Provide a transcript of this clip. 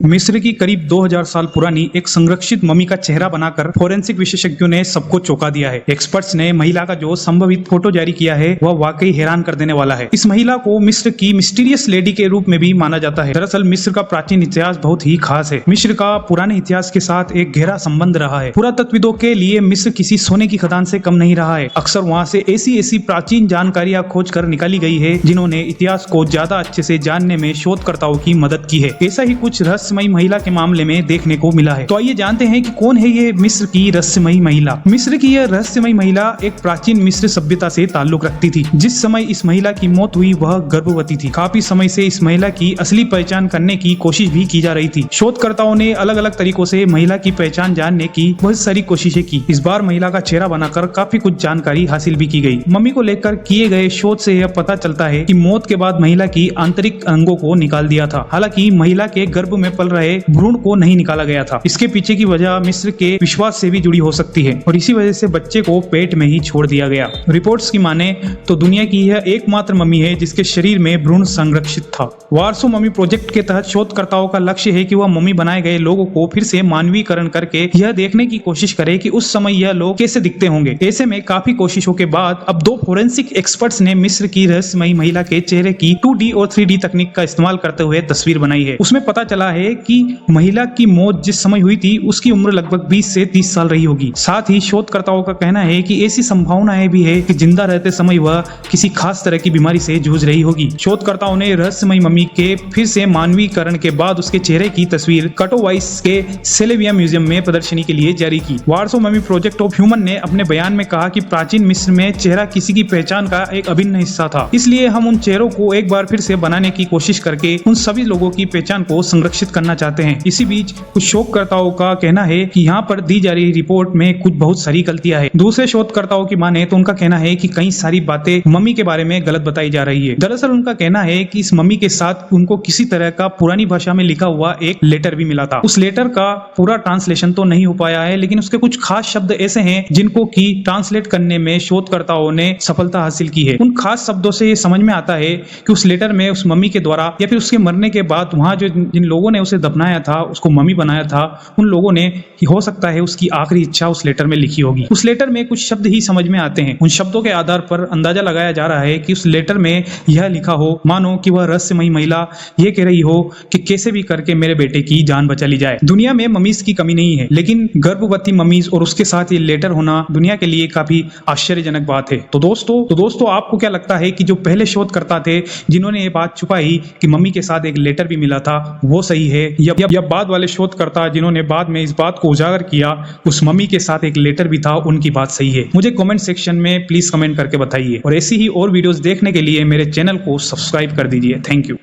मिस्र की करीब 2000 साल पुरानी एक संरक्षित मम्मी का चेहरा बनाकर फोरेंसिक विशेषज्ञों ने सबको चौंका दिया है। एक्सपर्ट्स ने महिला का जो संभवित फोटो जारी किया है वह वाकई हैरान कर देने वाला है। इस महिला को मिस्र की मिस्टीरियस लेडी के रूप में भी माना जाता है। दरअसल मिस्र का प्राचीन इतिहास बहुत ही खास है। मिस्र का पुराने इतिहास के साथ एक गहरा संबंध रहा है। पुरातत्वविदों के लिए मिस्र किसी सोने की खदान से कम नहीं रहा है। अक्सर वहाँ से ऐसी प्राचीन जानकारियां खोज कर निकाली गई है जिन्होंने इतिहास को ज्यादा अच्छे से जानने में शोधकर्ताओं की मदद की है। ऐसा ही कुछ रहस्यमयी महिला के मामले में देखने को मिला है। तो आइए जानते हैं कि कौन है ये मिस्र की रहस्यमयी महिला। मिस्र की यह रहस्यमयी महिला एक प्राचीन मिस्र सभ्यता से ताल्लुक रखती थी। जिस समय इस महिला की मौत हुई वह गर्भवती थी। काफी समय से इस महिला की असली पहचान करने की कोशिश भी की जा रही थी। शोधकर्ताओं ने अलग अलग तरीकों से महिला की पहचान जानने की बहुत सारी कोशिशें की। इस बार महिला का चेहरा बनाकर काफी कुछ जानकारी हासिल भी की गई। मम्मी को लेकर किए गए शोध से यह पता चलता है कि मौत के बाद महिला की आंतरिक अंगों को निकाल दिया था। हालांकि महिला के गर्भ में पल रहे भ्रूण को नहीं निकाला गया था। इसके पीछे की वजह मिस्र के विश्वास से भी जुड़ी हो सकती है और इसी वजह से बच्चे को पेट में ही छोड़ दिया गया। रिपोर्ट्स की माने तो दुनिया की यह एकमात्र मम्मी है जिसके शरीर में भ्रूण संरक्षित था। वारसो मम्मी प्रोजेक्ट के तहत शोधकर्ताओं का लक्ष्य है कि वह मम्मी बनाए गए लोगों को फिर से मानवीकरण करके यह देखने की कोशिश करे कि उस समय यह लोग कैसे दिखते होंगे। ऐसे में काफी कोशिशों के बाद अब 2 फोरेंसिक एक्सपर्ट्स ने मिस्र की रहस्यमयी महिला के चेहरे की 2D और 3D तकनीक का इस्तेमाल करते हुए तस्वीर बनाई है। उसमें पता चला है कि महिला की मौत जिस समय हुई थी उसकी उम्र लगभग 20 से 30 साल रही होगी। साथ ही शोधकर्ताओं का कहना है कि ऐसी संभावनाएं भी है कि जिंदा रहते समय वह किसी खास तरह की बीमारी से जूझ रही होगी। शोधकर्ताओं ने रहस्यमयी मम्मी के फिर से मानवीकरण के बाद उसके चेहरे की तस्वीर कटोवाइस के सेलेविया म्यूजियम में प्रदर्शनी के लिए जारी की। वारसो मम्मी प्रोजेक्ट ऑफ ह्यूमन ने अपने बयान में कहा कि प्राचीन मिस्र में चेहरा किसी की पहचान का एक अभिन्न हिस्सा था। इसलिए हम उन चेहरों को एक बार फिर से बनाने की कोशिश करके उन सभी लोगों की पहचान को संरक्षित करना चाहते हैं। इसी बीच कुछ शोधकर्ताओं का कहना है कि यहाँ पर दी जा रही रिपोर्ट में कुछ बहुत सारी गलतियां हैं। दूसरे शोधकर्ताओं की माने तो उनका कहना है कि कई सारी बातें मम्मी के बारे में गलत बताई जा रही है। दरअसल उनका कहना है कि इस मम्मी के साथ उनको किसी तरह का पुरानी भाषा में लिखा हुआ एक लेटर भी मिला था। उस लेटर का पूरा ट्रांसलेशन तो नहीं हो पाया है, लेकिन उसके कुछ खास शब्द ऐसे हैं जिनको की ट्रांसलेट करने में शोधकर्ताओं ने सफलता हासिल की है। उन खास शब्दों से ये समझ में आता है कि उस लेटर में उस मम्मी के द्वारा या फिर उसके मरने के बाद वहां जो जिन लोगों ने उसे दफनाया था, उसको मम्मी बनाया था, उन लोगों ने हो सकता है उसकी आखिरी इच्छा उस लेटर में लिखी होगी। उस लेटर में कुछ शब्द ही समझ में आते हैं। उन शब्दों के आधार पर अंदाजा लगाया जा रहा है कि उस लेटर में यह लिखा हो मानो कि वह रहस्यमयी महिला यह कह रही हो कि कैसे भी करके मेरे बेटे की जान बचा ली जाए। दुनिया में मम्मीज की कमी नहीं है, लेकिन गर्भवती मम्मीज और उसके साथ ये लेटर होना दुनिया के लिए काफी आश्चर्यजनक बात है। तो दोस्तों आपको क्या लगता है कि जो पहले शोधकर्ता थे जिन्होंने ये बात छुपाई कि मम्मी के साथ एक लेटर भी मिला था वो सही है या बाद वाले शोधकर्ता जिन्होंने बाद में इस बात को उजागर किया उस मम्मी के साथ एक लेटर भी था उनकी बात सही है? मुझे कमेंट सेक्शन में प्लीज कमेंट करके बताइए और ऐसी ही और वीडियोस देखने के लिए मेरे चैनल को सब्सक्राइब कर दीजिए। Thank you.